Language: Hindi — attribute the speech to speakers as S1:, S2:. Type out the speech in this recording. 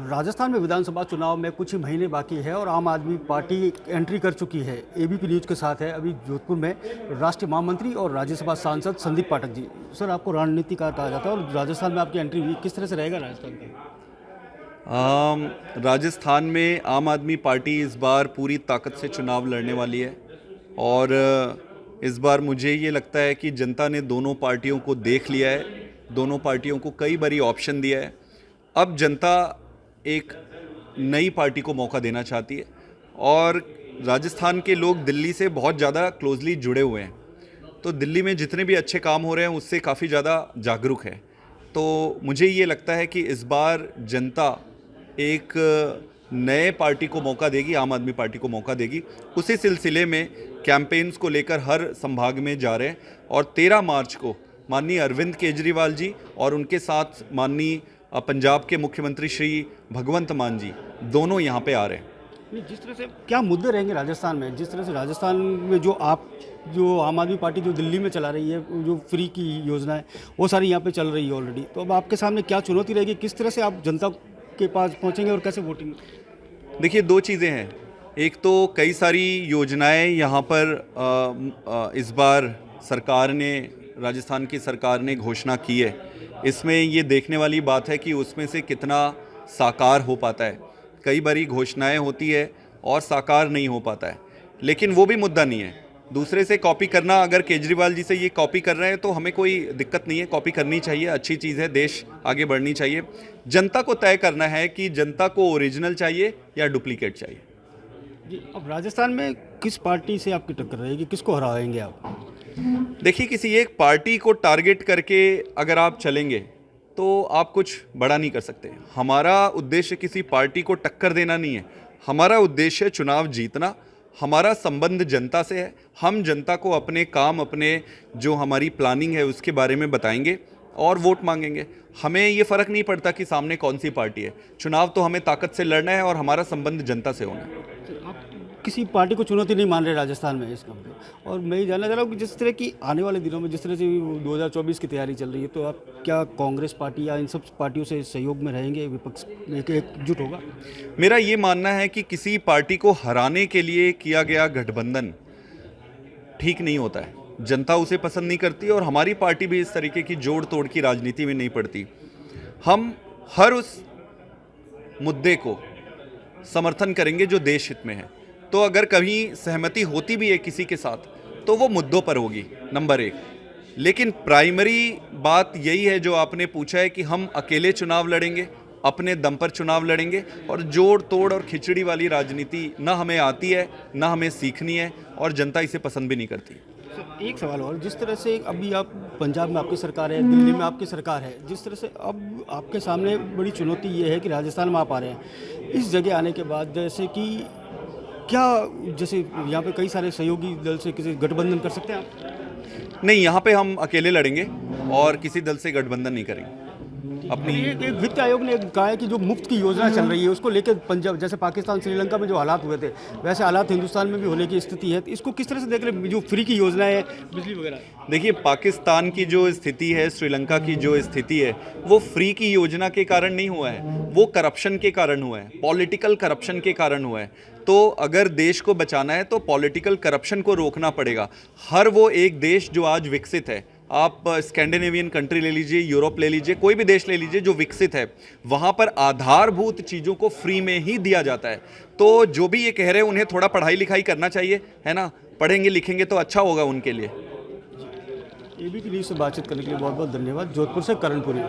S1: राजस्थान में विधानसभा चुनाव में कुछ ही महीने बाकी है और आम आदमी पार्टी एंट्री कर चुकी है। एबीपी न्यूज़ के साथ है अभी जोधपुर में राष्ट्रीय महामंत्री और राज्यसभा सांसद संदीप पाठक जी। सर, आपको रणनीतिकार कहा जाता है और राजस्थान में आपकी एंट्री हुई, किस तरह से रहेगा राजस्थान का?
S2: राजस्थान में आम आदमी पार्टी इस बार पूरी ताकत से चुनाव लड़ने वाली है और इस बार मुझे ये लगता है कि जनता ने दोनों पार्टियों को देख लिया है, दोनों पार्टियों को कई बारी ऑप्शन दिया है। अब जनता एक नई पार्टी को मौका देना चाहती है और राजस्थान के लोग दिल्ली से बहुत ज़्यादा क्लोजली जुड़े हुए हैं, तो दिल्ली में जितने भी अच्छे काम हो रहे हैं उससे काफ़ी ज़्यादा जागरूक है। तो मुझे ये लगता है कि इस बार जनता एक नए पार्टी को मौका देगी, आम आदमी पार्टी को मौका देगी। उसी सिलसिले में कैंपेन्स को लेकर हर संभाग में जा रहे हैं और 13 मार्च को माननीय अरविंद केजरीवाल जी और उनके साथ माननीय पंजाब के मुख्यमंत्री श्री भगवंत मान जी दोनों यहाँ पे आ रहे हैं।
S1: जिस तरह से क्या मुद्दे रहेंगे राजस्थान में, जिस तरह से राजस्थान में जो आम आदमी पार्टी जो दिल्ली में चला रही है, जो फ्री की योजना है वो सारी यहाँ पे चल रही है ऑलरेडी, तो अब आपके सामने क्या चुनौती रहेगी, किस तरह से आप जनता के पास पहुँचेंगे और कैसे वोटिंग?
S2: देखिए, दो चीज़ें हैं। एक तो कई सारी योजनाएं यहाँ पर इस बार सरकार ने, राजस्थान की सरकार ने घोषणा की है। इसमें ये देखने वाली बात है कि उसमें से कितना साकार हो पाता है। कई बारी घोषणाएं होती है और साकार नहीं हो पाता है, लेकिन वो भी मुद्दा नहीं है। दूसरे से कॉपी करना, अगर केजरीवाल जी से ये कॉपी कर रहे हैं तो हमें कोई दिक्कत नहीं है, कॉपी करनी चाहिए, अच्छी चीज़ है, देश आगे बढ़नी चाहिए। जनता को तय करना है कि जनता को ओरिजिनल चाहिए या डुप्लीकेट चाहिए।
S1: जी, अब राजस्थान में किस पार्टी से आपकी टक्कर रहेगी, किसको हराएंगे आप?
S2: देखिए, किसी एक पार्टी को टारगेट करके अगर आप चलेंगे तो आप कुछ बड़ा नहीं कर सकते। हमारा उद्देश्य किसी पार्टी को टक्कर देना नहीं है, हमारा उद्देश्य चुनाव जीतना। हमारा संबंध जनता से है। हम जनता को अपने काम, अपने जो हमारी प्लानिंग है उसके बारे में बताएंगे और वोट मांगेंगे। हमें ये फ़र्क नहीं पड़ता कि सामने कौन सी पार्टी है। चुनाव तो हमें ताकत से लड़ना है और हमारा संबंध जनता से होना है।
S1: आप किसी पार्टी को चुनौती नहीं मान रहे राजस्थान में इस काम पे? और मैं ये जानना चाह रहा हूँ कि जिस तरह की आने वाले दिनों में जिस तरह से 2024 की तैयारी चल रही है, तो आप क्या कांग्रेस पार्टी या इन सब पार्टियों से सहयोग में रहेंगे, विपक्ष एकजुट होगा?
S2: मेरा ये मानना है कि किसी पार्टी को हराने के लिए किया गया गठबंधन ठीक नहीं होता है। जनता उसे पसंद नहीं करती और हमारी पार्टी भी इस तरीके की जोड़ तोड़ की राजनीति में नहीं पड़ती। हम हर उस मुद्दे को समर्थन करेंगे जो देश हित में है। तो अगर कभी सहमति होती भी है किसी के साथ तो वो मुद्दों पर होगी, नंबर 1। लेकिन प्राइमरी बात यही है जो आपने पूछा है कि हम अकेले चुनाव लड़ेंगे, अपने दम पर चुनाव लड़ेंगे और जोड़ तोड़ और खिचड़ी वाली राजनीति ना हमें आती है, ना हमें सीखनी है और जनता इसे पसंद भी नहीं करती।
S1: एक सवाल और, जिस तरह से अभी आप पंजाब में आपकी सरकार है, दिल्ली में आपकी सरकार है, जिस तरह से अब आपके सामने बड़ी चुनौती ये है कि राजस्थान में आप आ रहे हैं, इस जगह आने के बाद जैसे कि क्या, जैसे यहाँ पे कई सारे सहयोगी दल से किसी गठबंधन कर सकते हैं आप?
S2: नहीं, यहाँ पे हम अकेले लड़ेंगे और किसी दल से गठबंधन नहीं करेंगे। अपनी
S1: एक वित्त आयोग ने कहा है कि जो मुफ्त की योजना चल रही है उसको लेकर पंजाब, जैसे पाकिस्तान श्रीलंका में जो हालात हुए थे वैसे हालात हिंदुस्तान में भी होने की स्थिति है, तो इसको किस तरह से देख रहे हैं, जो फ्री की योजना है बिजली वगैरह?
S2: देखिए, पाकिस्तान की जो स्थिति है, श्रीलंका की जो स्थिति है, वो फ्री की योजना के कारण नहीं हुआ है, वो करप्शन के कारण हुआ है, पॉलिटिकल करप्शन के कारण हुआ है। तो अगर देश को बचाना है तो पॉलिटिकल करप्शन को रोकना पड़ेगा। हर वो एक देश जो आज विकसित है, आप स्कैंडिनेवियन कंट्री ले लीजिए, यूरोप ले लीजिए, कोई भी देश ले लीजिए जो विकसित है, वहाँ पर आधारभूत चीज़ों को फ्री में ही दिया जाता है। तो जो भी ये कह रहे हैं उन्हें थोड़ा पढ़ाई लिखाई करना चाहिए, है ना। पढ़ेंगे लिखेंगे तो अच्छा होगा उनके लिए।
S1: एबीपी न्यूज़ से बातचीत करने के लिए बहुत बहुत धन्यवाद। जोधपुर से करणपुरी।